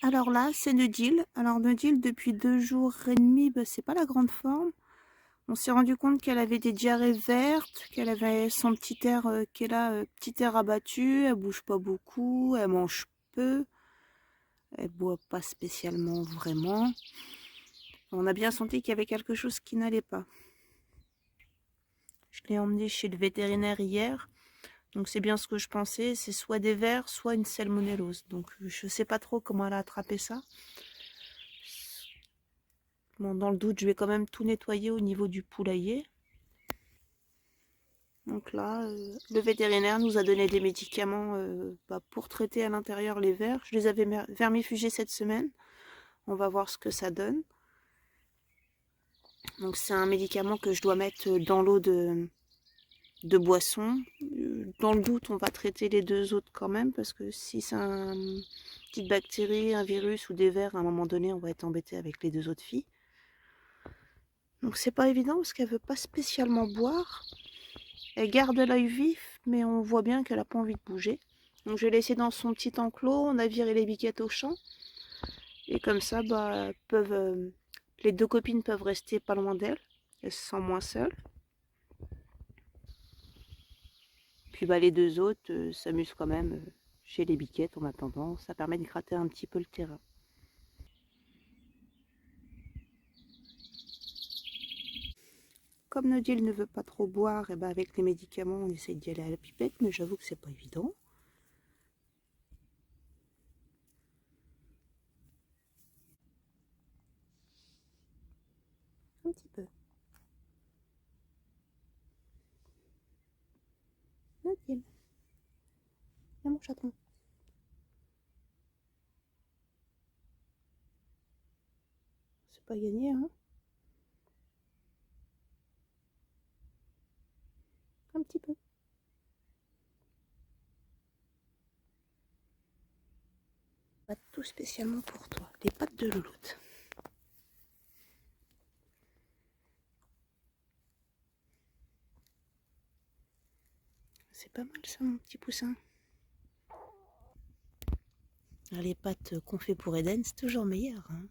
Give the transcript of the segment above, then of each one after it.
Alors là, c'est Nudil. Alors Nudil, depuis 2 jours et demi, c'est pas la grande forme. On s'est rendu compte qu'elle avait des diarrhées vertes, qu'elle avait son petit air qui est là, petit air abattu. Elle bouge pas beaucoup, elle mange peu, elle boit pas spécialement vraiment. On a bien senti qu'il y avait quelque chose qui n'allait pas. Je l'ai emmenée chez le vétérinaire hier. Donc c'est bien ce que je pensais, c'est soit des vers, soit une salmonellose. Donc je sais pas trop comment elle a attrapé ça. Bon, dans le doute, je vais quand même tout nettoyer au niveau du poulailler. Donc là, le vétérinaire nous a donné des médicaments pour traiter à l'intérieur les vers. Je les avais vermifugés cette semaine. On va voir ce que ça donne. Donc c'est un médicament que je dois mettre dans l'eau de boisson. Dans le doute, on va traiter les 2 autres quand même, parce que si c'est une petite bactérie, un virus ou des vers, à un moment donné, on va être embêté avec les 2 autres filles. Donc c'est pas évident parce qu'elle veut pas spécialement boire. Elle garde l'œil vif, mais on voit bien qu'elle n'a pas envie de bouger. Donc je l'ai laissée dans son petit enclos, on a viré les biquettes au champ. Et comme ça, les 2 copines peuvent rester pas loin d'elle. Elles se sentent moins seules. Puis les 2 autres s'amusent quand même chez les biquettes en attendant. Ça permet de gratter un petit peu le terrain. Comme Nodil ne veut pas trop boire, et avec les médicaments, on essaye d'y aller à la pipette, mais j'avoue que c'est pas évident. Un petit peu. Nodil. Viens mon chaton. C'est pas gagné, hein? Un petit peu. Pas tout spécialement pour toi. Les pattes de louloute. C'est pas mal ça, mon petit poussin. Les pâtes qu'on fait pour Eden, c'est toujours meilleur, hein.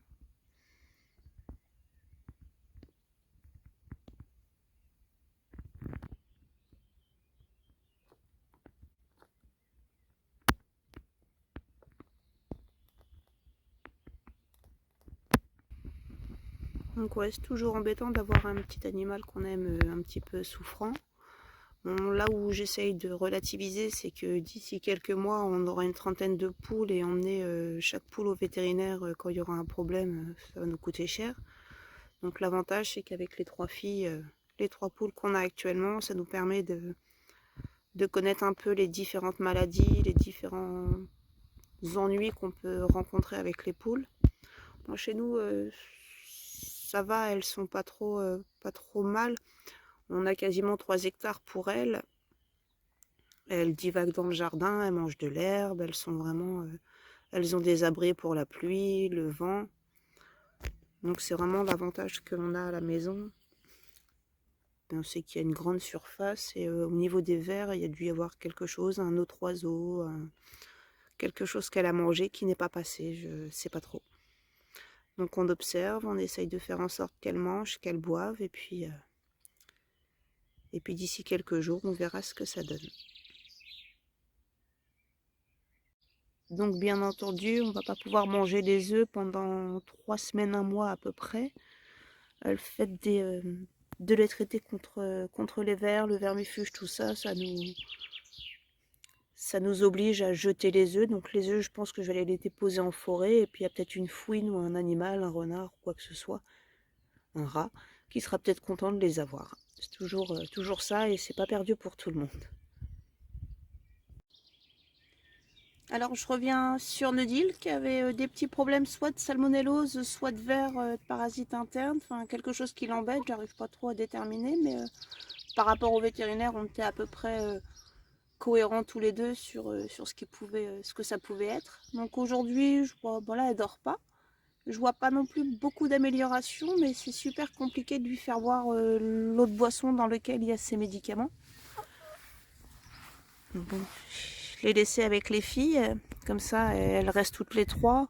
Donc ouais, c'est toujours embêtant d'avoir un petit animal qu'on aime un petit peu souffrant. Bon, là où j'essaye de relativiser, c'est que d'ici quelques mois, on aura une trentaine de poules et emmener chaque poule au vétérinaire quand il y aura un problème, ça va nous coûter cher. Donc l'avantage, c'est qu'avec les 3 filles, les 3 poules qu'on a actuellement, ça nous permet de connaître un peu les différentes maladies, les différents ennuis qu'on peut rencontrer avec les poules. Bon, chez nous, ça va, elles sont pas trop mal. On a quasiment 3 hectares pour elles. Elles divaguent dans le jardin, elles mangent de l'herbe, elles sont vraiment... elles ont des abris pour la pluie, le vent. Donc c'est vraiment l'avantage que l'on a à la maison. On sait qu'il y a une grande surface et au niveau des vers, il y a dû y avoir quelque chose, un autre oiseau, quelque chose qu'elle a mangé qui n'est pas passé, je sais pas trop. Donc on observe, on essaye de faire en sorte qu'elle mange, qu'elle boive et puis d'ici quelques jours, on verra ce que ça donne. Donc bien entendu, on ne va pas pouvoir manger des œufs pendant 3 semaines, un mois à peu près. Le fait de les traiter contre les vers, le vermifuge, tout ça, ça nous oblige à jeter les œufs. Donc les œufs, je pense que je vais les déposer en forêt. Et puis il y a peut-être une fouine ou un animal, un renard, quoi que ce soit, un rat, qui sera peut-être content de les avoir. C'est toujours ça et c'est pas perdu pour tout le monde. Alors je reviens sur Nodil qui avait des petits problèmes soit de salmonellose, soit de vers, de parasites internes, enfin quelque chose qui l'embête, j'arrive pas trop à déterminer, mais par rapport au vétérinaire on était à peu près cohérents tous les deux sur ce que ça pouvait être. Donc aujourd'hui, je vois, bon là elle dort pas, je vois pas non plus beaucoup d'amélioration, mais c'est super compliqué de lui faire boire l'eau de boisson dans lequel il y a ses médicaments. Donc bon, je l'ai laissé avec les filles, comme ça elles restent toutes les 3.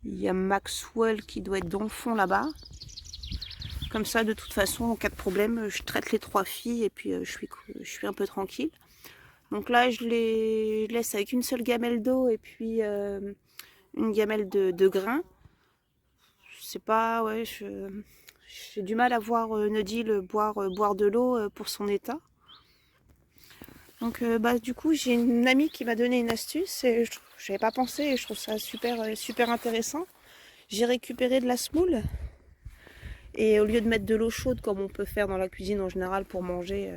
Il y a Maxwell qui doit être dans le fond là-bas. Comme ça, de toute façon, en cas de problème, je traite les 3 filles et puis je suis un peu tranquille. Donc là, je les laisse avec une seule gamelle d'eau et puis une gamelle de grains. C'est pas, ouais, j'ai du mal à voir Nodil boire de l'eau pour son état. Donc du coup, j'ai une amie qui m'a donné une astuce et je n'avais pas pensé et je trouve ça super intéressant. J'ai récupéré de la semoule et au lieu de mettre de l'eau chaude comme on peut faire dans la cuisine en général pour manger,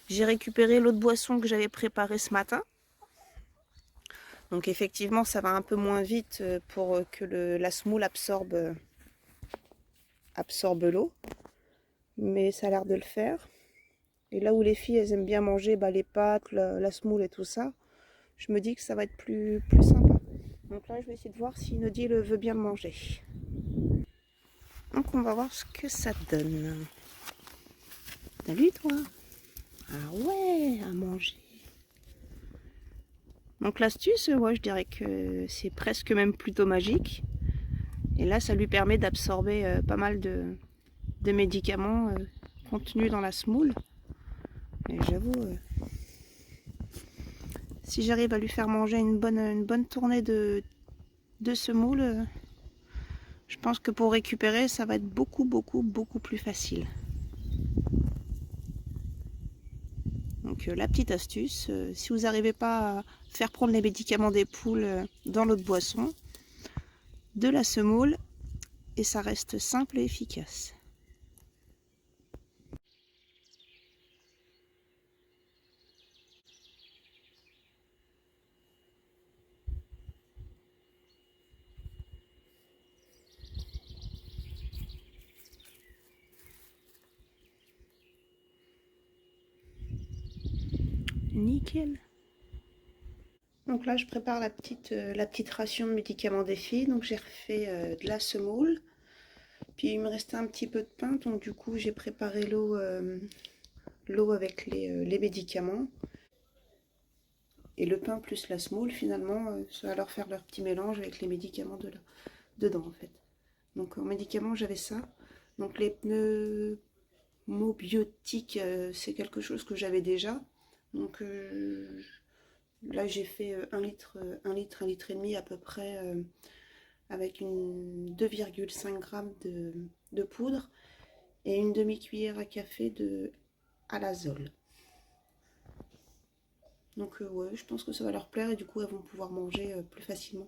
j'ai récupéré l'eau de boisson que j'avais préparée ce matin. Donc effectivement, ça va un peu moins vite pour que la semoule absorbe l'eau, mais ça a l'air de le faire. Et là où les filles elles aiment bien manger les pâtes, la semoule et tout ça, je me dis que ça va être plus sympa. Donc là je vais essayer de voir si Nodil veut bien le manger. Donc on va voir ce que ça donne. Salut toi. Ah ouais, à manger. Donc l'astuce, je dirais que c'est presque même plutôt magique. Et là ça lui permet d'absorber pas mal de médicaments contenus dans la semoule. Et j'avoue, si j'arrive à lui faire manger une bonne tournée de semoule, je pense que pour récupérer, ça va être beaucoup plus facile. Donc la petite astuce, si vous n'arrivez pas à faire prendre les médicaments des poules dans l'eau de boisson, de la semoule, et ça reste simple et efficace. Nickel. Donc là, je prépare la petite ration de médicaments des filles. Donc j'ai refait de la semoule. Puis il me restait un petit peu de pain. Donc du coup, j'ai préparé l'eau avec les médicaments. Et le pain plus la semoule, finalement, ça va leur faire leur petit mélange avec les médicaments dedans, en fait. Donc en médicaments, j'avais ça. Donc les pneumobiotiques, c'est quelque chose que j'avais déjà. Donc là, j'ai fait 1 litre, 1 litre et demi à peu près, avec une 2,5 g de poudre et une demi-cuillère à café de alazole. Donc ouais, je pense que ça va leur plaire et du coup elles vont pouvoir manger plus facilement.